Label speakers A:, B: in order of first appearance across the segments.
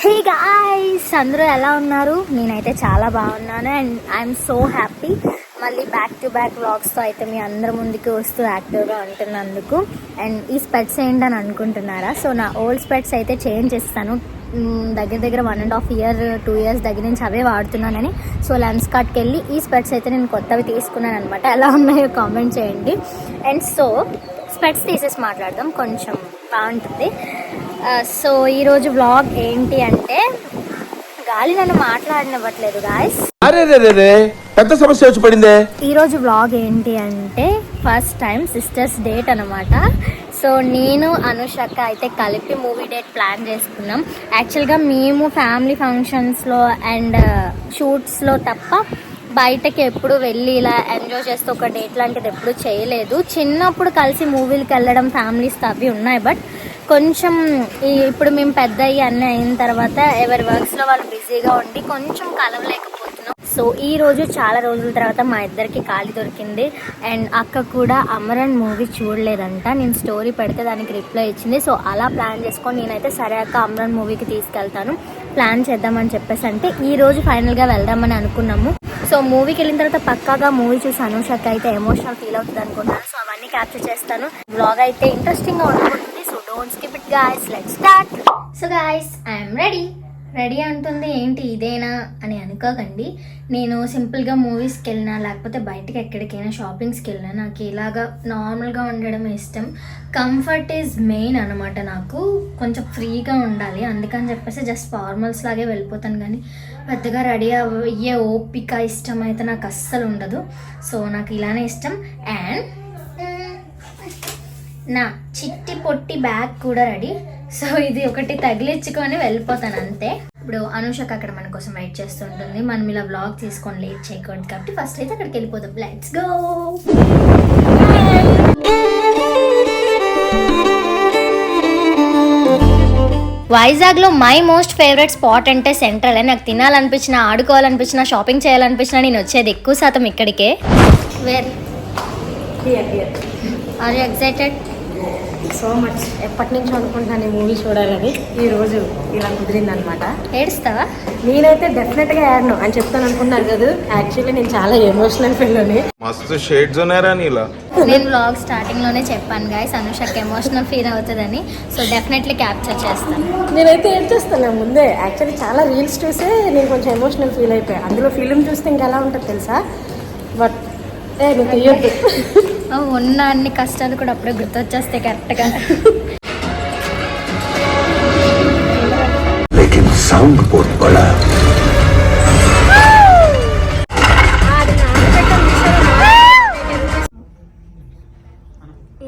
A: Hey guys, అందరూ ఎలా ఉన్నారు? నేనైతే చాలా బాగున్నాను అండ్ ఐఎమ్ సో హ్యాపీ. మళ్ళీ బ్యాక్ టు బ్యాక్ వ్లాగ్స్తో అయితే మీ అందరి ముందుకు వస్తూ యాక్టివ్గా ఉంటున్నందుకు. అండ్ ఈ స్పెట్స్ ఏంటని అనుకుంటున్నారా? సో నా ఓల్డ్ స్పెట్స్ అయితే చేంజ్ చేస్తాను. దగ్గర 1.5 year 2 years దగ్గర నుంచి అవే వాడుతున్నానని. సో లెన్స్ కార్ట్కి వెళ్ళి ఈ స్పెట్స్ అయితే నేను కొత్తవి తీసుకున్నాను అనమాట. ఎలా ఉన్నాయో కామెంట్ చేయండి. అండ్ సో స్పెట్స్ తీసేసి మాట్లాడదాం, కొంచెం బాగుంటుంది. సో ఈరోజు వ్లాగ్ ఏంటి అంటే, గాలి నన్ను మాట్లాడనివ్వట్లేదు గాయస్.
B: పెద్ద సమస్య వచ్చి పడిందే.
A: ఈరోజు వ్లాగ్ ఏంటి అంటే, ఫస్ట్ టైం సిస్టర్స్ డేట్ అనమాట. సో నేను అనుషక్క అయితే కలిపి మూవీ డేట్ ప్లాన్ చేసుకున్నాం. యాక్చువల్గా మేము ఫ్యామిలీ ఫంక్షన్స్లో అండ్ షూట్స్లో తప్ప బయటకి ఎప్పుడు వెళ్ళి ఇలా ఎంజాయ్ చేస్తూ ఒక డేట్ లాంటిది ఎప్పుడు చేయలేదు. చిన్నప్పుడు కలిసి మూవీలకి వెళ్ళడం ఫ్యామిలీస్తో అవి ఉన్నాయి. బట్ కొంచెం ఇప్పుడు మేము పెద్ద అన్నీ అయిన తర్వాత ఎవరి వర్క్స్లో వాళ్ళు బిజీగా ఉండి కొంచెం కలవలేకపోతున్నాం. సో ఈ రోజు చాలా రోజుల తర్వాత మా ఇద్దరికి ఖాళీ దొరికింది. అండ్ అక్క కూడా అమరన్ మూవీ చూడలేదంట. నేను స్టోరీ పెడితే దానికి రిప్లై ఇచ్చింది. సో అలా ప్లాన్ చేసుకొని నేనైతే సరే అక్క అమరన్ మూవీకి తీసుకెళ్తాను, ప్లాన్ చేద్దామని చెప్పేసి అంటే ఈ రోజు ఫైనల్గా వెళ్దామని అనుకున్నాము. సో మూవీకి వెళ్ళిన తర్వాత పక్కాగా మూవీ చూసి అనుషక్క అయితే ఎమోషనల్ ఫీల్ అవుతుంది అనుకుంటున్నాను. సో అవన్నీ క్యాప్చర్ చేస్తాను. వ్లాగ్ అయితే ఇంట్రెస్టింగ్గా ఉండబోతుంది. So don't skip it guys, let's start. So guys, I'm ready అంటుంది ఏంటి ఇదేనా అని అనుకోకండి. నేను సింపుల్గా మూవీస్కి వెళ్ళినా లేకపోతే బయటకి ఎక్కడికైనా షాపింగ్స్కి వెళ్ళినా నాకు ఇలాగా నార్మల్గా ఉండడం ఇష్టం. కంఫర్ట్ ఈజ్ మెయిన్ అనమాట. నాకు కొంచెం ఫ్రీగా ఉండాలి, అందుకని చెప్పేసి జస్ట్ ఫార్మల్స్ లాగే వెళ్ళిపోతాను. కానీ పెద్దగా రెడీ అయ్యే ఓపిక ఇష్టం అయితే నాకు అస్సలు ఉండదు. సో నాకు ఇలానే ఇష్టం. అండ్ నా చిట్టి పొట్టి బ్యాగ్ కూడా రెడీ. సో ఇది ఒకటి తగిలించుకొని వెళ్ళిపోతాను అంతే. ఇప్పుడు అనుషక్ అక్కడ మన కోసం వెయిట్ చేస్తుంటుంది. మనం ఇలా వ్లాగ్ తీసుకొని లేట్ చేయకూడదు కాబట్టి ఫస్ట్ అయితే అక్కడికి వెళ్ళిపోతాం. Let's go. వైజాగ్లో మై మోస్ట్ ఫేవరెట్ స్పాట్ అంటే సెంట్రల్. నాకు తినాలనిపించినా, ఆడుకోవాలనిపించినా, షాపింగ్ చేయాలనిపించినా నేను వచ్చేది ఎక్కువ శాతం ఇక్కడికే. Where are you excited?
C: So much. ఎప్పటి నుంచో అనుకుంటున్నాను ఈ మూవీ చూడాలని. ఈ రోజు ఇలా కుదిరిందనమాట.
A: ఏడుస్తావా?
C: నేనైతే డెఫినెట్గా ఏడను అని చెప్తాను అనుకున్నారు కదా. యాక్చువల్లీ నేను చాలా ఎమోషనల్ ఫీల్ అని.
B: మస్తు షేడ్స్ ఉన్నారా నీలా.
A: నేను వ్లాగ్ స్టార్టింగ్ లోనే చెప్పాను గాయస్, అనుషక్ ఎమోషనల్ ఫీల్ అవుతుందని. సో డెఫినెట్లీ క్యాప్చర్ చేస్తాను.
C: నేనైతే ఏం చేస్తాను ముందే. యాక్చువల్లీ చాలా రీల్స్ చూసే నేను కొంచెం ఎమోషనల్ ఫీల్ అయిపోయాను. అందులో ఫిలిం చూస్తే ఇంకా ఎలా ఉంటుంది తెలుసా. బట్ నువ్వు తీయొద్దు.
A: ఉన్న అన్ని కష్టాలు కూడా అప్పుడే గుర్తొచ్చేస్తాయి కరెక్ట్గా.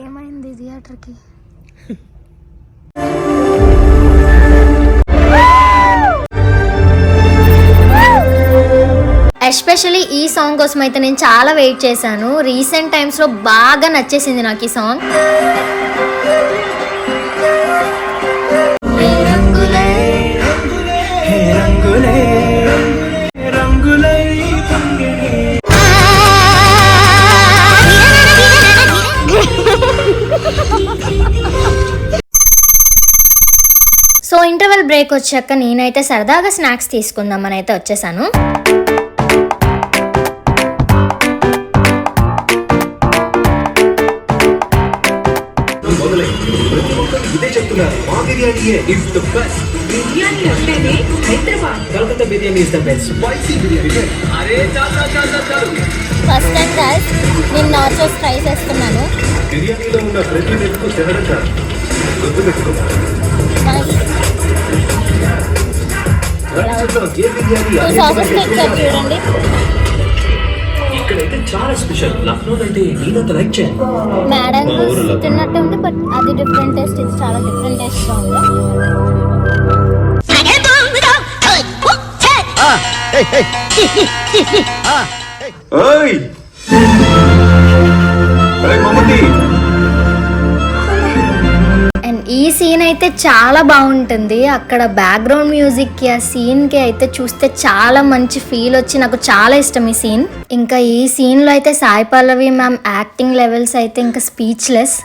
A: ఏమైంది థియేటర్కి? ఎస్పెషలీ ఈ సాంగ్ కోసం అయితే నేను చాలా వెయిట్ చేశాను. రీసెంట్ టైమ్స్లో బాగా నచ్చేసింది నాకు ఈ సాంగ్. సో ఇంటర్వెల్ బ్రేక్ వచ్చాక నేనైతే సరదాగా స్నాక్స్ తీసుకుందామని అయితే వచ్చేసాను.
D: ఇదే చెప్తున్నారు, మా బిర్యానీయే ఇస్ ద బెస్ట్. బిర్యానీ అంటేనే Hyderabad Calcutta biryani is the best. Spicy biryani. అరే చాలు.
A: ఫస్ట్ టైం గైస్ నేను నాచోస్ ట్రై చేస్తున్నాను.
D: బిర్యానీలో ఉన్న ప్రతి మెతుకు తినడం కాదు, గుర్తుపెట్టుకో.
A: చూడండి,
D: ఇక్కడైతే చాలా స్పెషల్. లక్నో అయితే నేనంత లైక్ చేయను.
A: మేడం తిన్నట్టు ఉంది, బట్ అది డిఫరెంట్ టేస్ట్, ఇది చాలా డిఫరెంట్ టేస్ట్ గా ఉంది. అండ్ ఈ సీన్ అయితే చాలా బాగుంటుంది. అక్కడ బ్యాక్గ్రౌండ్ మ్యూజిక్ కి, ఆ సీన్ కి అయితే చూస్తే చాలా మంచి ఫీల్ వచ్చి నాకు చాలా ఇష్టం ఈ సీన్. ఇంకా ఈ సీన్ లో అయితే Sai Pallavi ma'am acting levels అయితే ఇంకా స్పీచ్లెస్.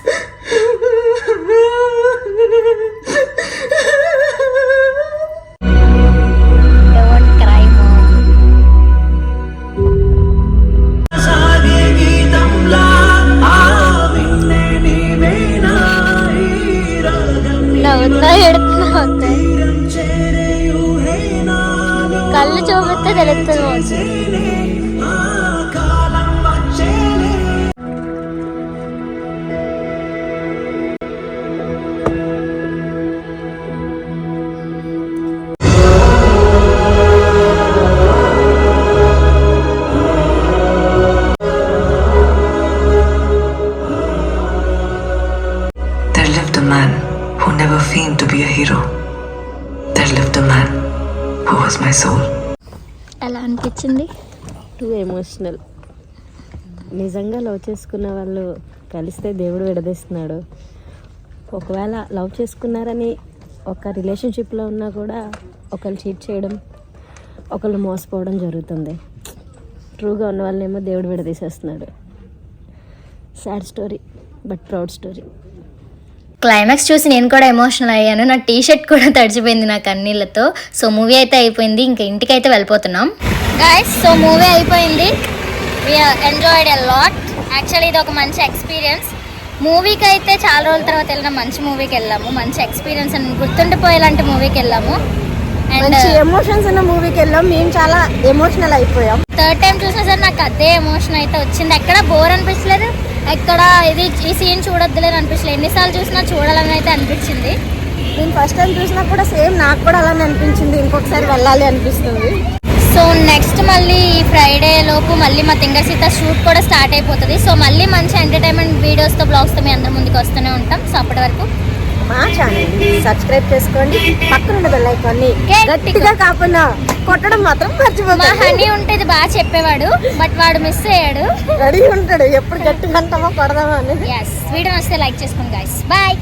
A: కళ్ళు చూపిస్తే తెలుస్తుంది.
E: There lived a man who never feigned to be a hero. There lived a man who was my soul.
A: ఎలా అనిపించింది?
C: Two emotional. నిజంగా లవ్ చేసుకున్న వాళ్ళు కలిస్తే దేవుడు విడదీస్తున్నాడు. ఒకవేళ లవ్ చేసుకున్నారని ఒక రిలేషన్షిప్లో ఉన్నా కూడా ఒకళ్ళు చీట్ చేయడం, ఒకళ్ళు మోసపోవడం జరుగుతుంది. ట్రూగా ఉన్న వాళ్ళనేమో దేవుడు విడదీసేస్తున్నాడు. Sad story but proud story.
A: Climax చూసి నేను కూడా ఎమోషనల్ అయ్యాను. నా టీ షర్ట్ కూడా తడిచిపోయింది నా కన్నీళ్ళతో. సో మూవీ అయితే అయిపోయింది, ఇంకా ఇంటికి అయితే వెళ్ళిపోతున్నాం గైస్. సో మూవీ అయిపోయింది, we enjoyed a lot. Actually ఇది ఒక మంచి ఎక్స్పీరియన్స్. మూవీకి అయితే చాలా రోజుల తర్వాత వెళ్ళిన మంచి మూవీకి వెళ్ళాము, మంచి ఎక్స్పీరియన్స్ అని గుర్తుండిపోయేలాంటి మూవీకి వెళ్ళాము. అండ్
C: ఎమోషన్స్ ఉన్న మూవీకి వెళ్ళాం, మేము చాలా ఎమోషనల్ అయిపోయాం.
A: థర్డ్ టైం చూసినా సరే నాకు అదే ఎమోషన్ అయితే వచ్చింది. ఎక్కడ బోర్ అనిపించలేదు, ఎక్కడ ఈ సీన్ చూడొద్దులేదు అనిపించలేదు. ఎన్నిసార్లు చూసినా చూడాలని అయితే అనిపించింది.
C: నేను ఫస్ట్ టైం చూసినా కూడా సేమ్ నాకు కూడా అలానే అనిపించింది. ఇంకొకసారి వెళ్ళాలి అనిపిస్తుంది.
A: సో నెక్స్ట్ మళ్ళీ ఈ ఫ్రైడే లోపు మళ్ళీ మా తింగర్ సీత షూట్ కూడా స్టార్ట్ అయిపోతుంది. సో మళ్ళీ మంచి ఎంటర్టైన్మెంట్ వీడియోస్తో బ్లాగ్స్తో మీ అందరి ముందుకు వస్తూనే ఉంటాం. సో అప్పటి వరకు
C: మా ఛానల్ సబ్స్క్రైబ్ చేసుకోండి, పక్కనున్న బెల్ ఐకాన్ని గట్టిగా కాకుండా కొట్టడం మాత్రం
A: మా
C: మర్చిపోకండి.
A: హనీ ఉంటే ఇది బాగా చెప్పేవాడు, బట్ వాడు మిస్ అయ్యాడు.
C: రెడీ ఉంటాడు ఎప్పుడు గట్టిగా అంటామో కొడదామా అని.
A: ఎస్, వీడియో నచ్చితే లైక్ చేసుకోండి గైస్. బాయ్.